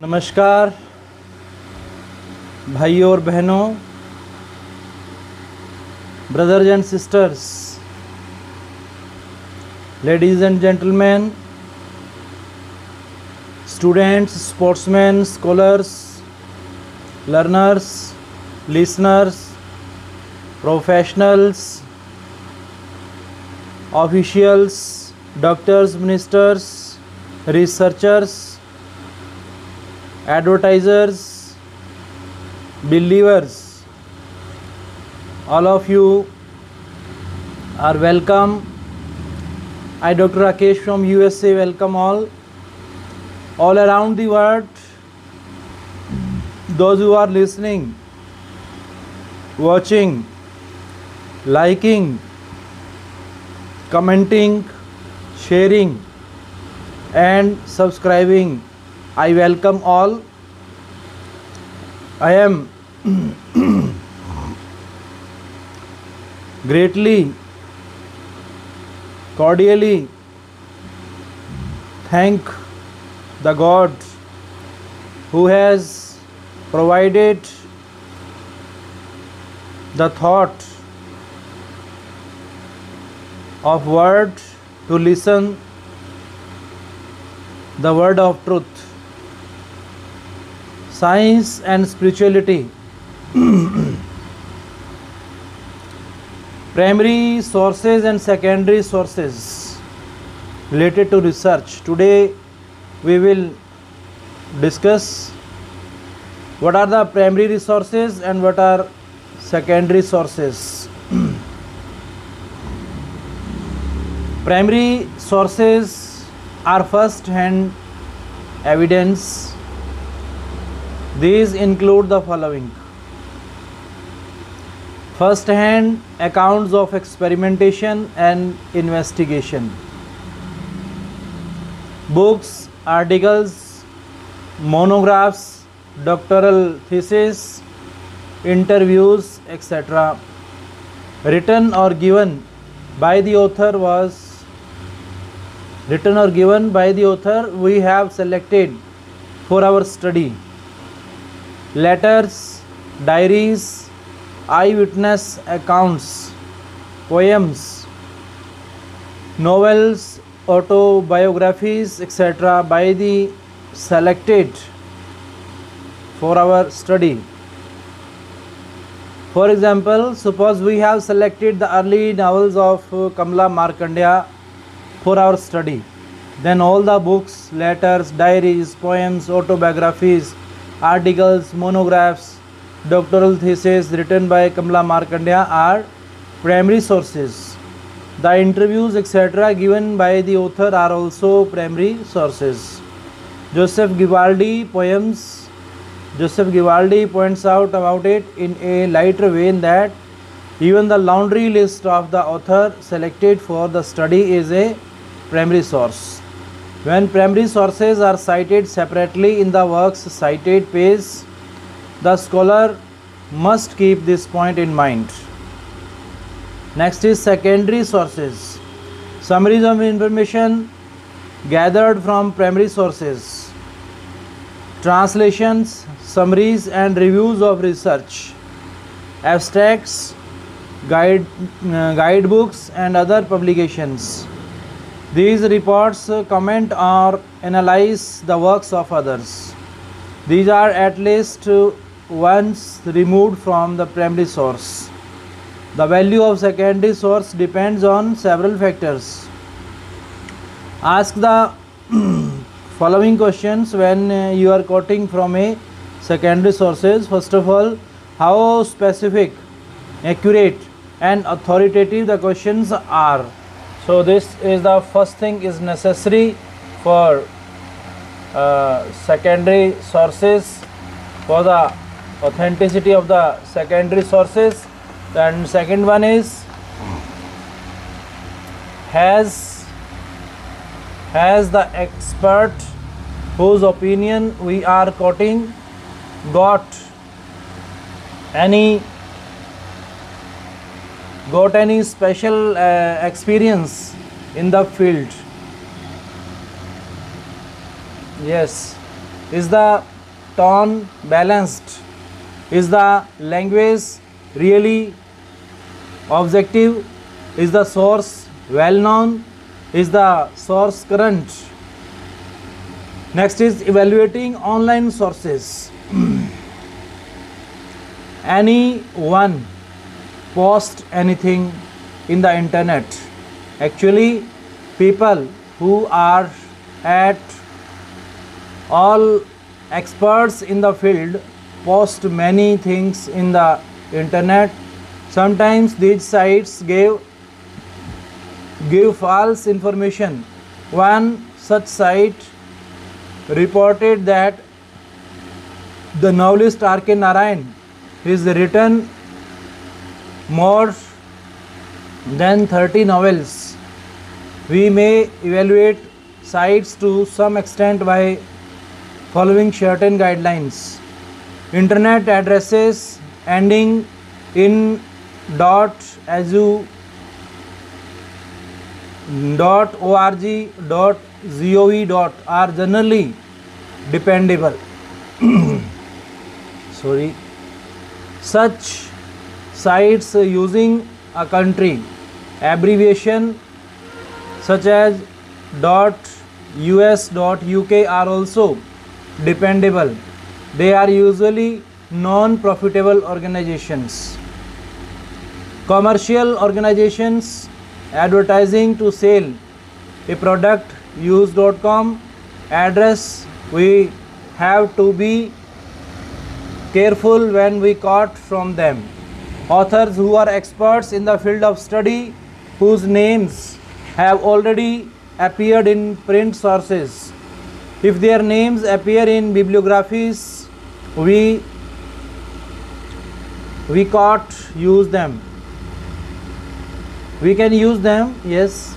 नमस्कार भाइयों और बहनों, brothers and sisters, ladies and gentleman, students, sportsman, scholars, learners, listeners, professionals, officials, doctors, ministers, researchers, advertisers, believers, all of you are welcome. I, Dr. Rakesh from USA, welcome all around the world. Those who are listening, watching, liking, commenting, sharing and subscribing, I welcome all. I am greatly, cordially thank the God who has provided the thought of word to listen the word of truth. Science and spirituality. Primary sources and secondary sources related to research. Today we will discuss what are the primary resources and what are secondary sources. Primary sources are first-hand evidence. These include the following: first-hand accounts of experimentation and investigation, books, articles, monographs, doctoral theses, interviews, etc. written or given by the author we have selected for our study. Letters, diaries, eyewitness accounts, poems, novels, autobiographies, etc. by the selected for our study. For example, suppose we have selected the early novels of Kamala Markandeya for our study. Then all the books, letters, diaries, poems, autobiographies, articles, monographs, doctoral theses written by Kamala Markandeya are primary sources. The interviews, etc. given by the author are also primary sources. Joseph Givaldi points out about it in a lighter vein that even the laundry list of the author selected for the study is a primary source. When primary sources are cited separately in the work's cited page, the scholar must keep this point in mind. Next is secondary sources. Summaries of information gathered from primary sources. Translations, summaries and reviews of research. Abstracts, guidebooks and other publications. These reports comment or analyze the works of others. These are at least once removed from the primary source. The value of secondary source depends on several factors. Ask the following questions when you are quoting from a secondary sources. First of all, how specific, accurate and authoritative the questions are. So this is the first thing is necessary for secondary sources, for the authenticity of the secondary sources. And second one is has the expert whose opinion we are quoting got any special experience in the field? Yes. Is the tone balanced? Is the language really objective? Is the source well known? Is the source current? Next is evaluating online sources. Anyone post anything in the internet. Actually, people who are at all experts in the field post many things in the internet. Sometimes these sites give false information. One such site reported that the novelist R.K. Narayan has written more than 30 novels. We may evaluate sites to some extent by following certain guidelines. Internet addresses ending in .edu, .org, .gov. Are generally dependable. Such sites using a country abbreviation such as .us, .uk are also dependable. They are usually non-profitable organizations. Commercial organizations advertising to sell a product. Use.com address. We have to be careful when we quote from them. Authors who are experts in the field of study, whose names have already appeared in print sources. If their names appear in bibliographies, we can't use them. We can use them, yes.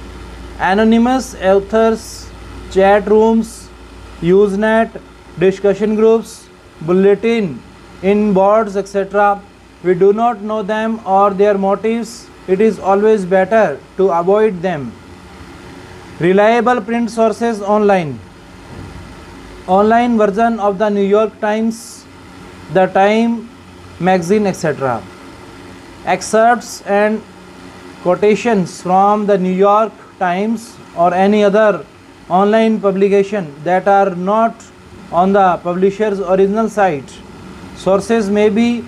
Anonymous authors, chat rooms, Usenet, discussion groups, bulletin in boards, etc. We do not know them or their motives. It is always better to avoid them. Reliable print sources online. Online version of the New York Times, the Time magazine, etc. Excerpts and quotations from the New York Times or any other online publication that are not on the publisher's original site. Sources may be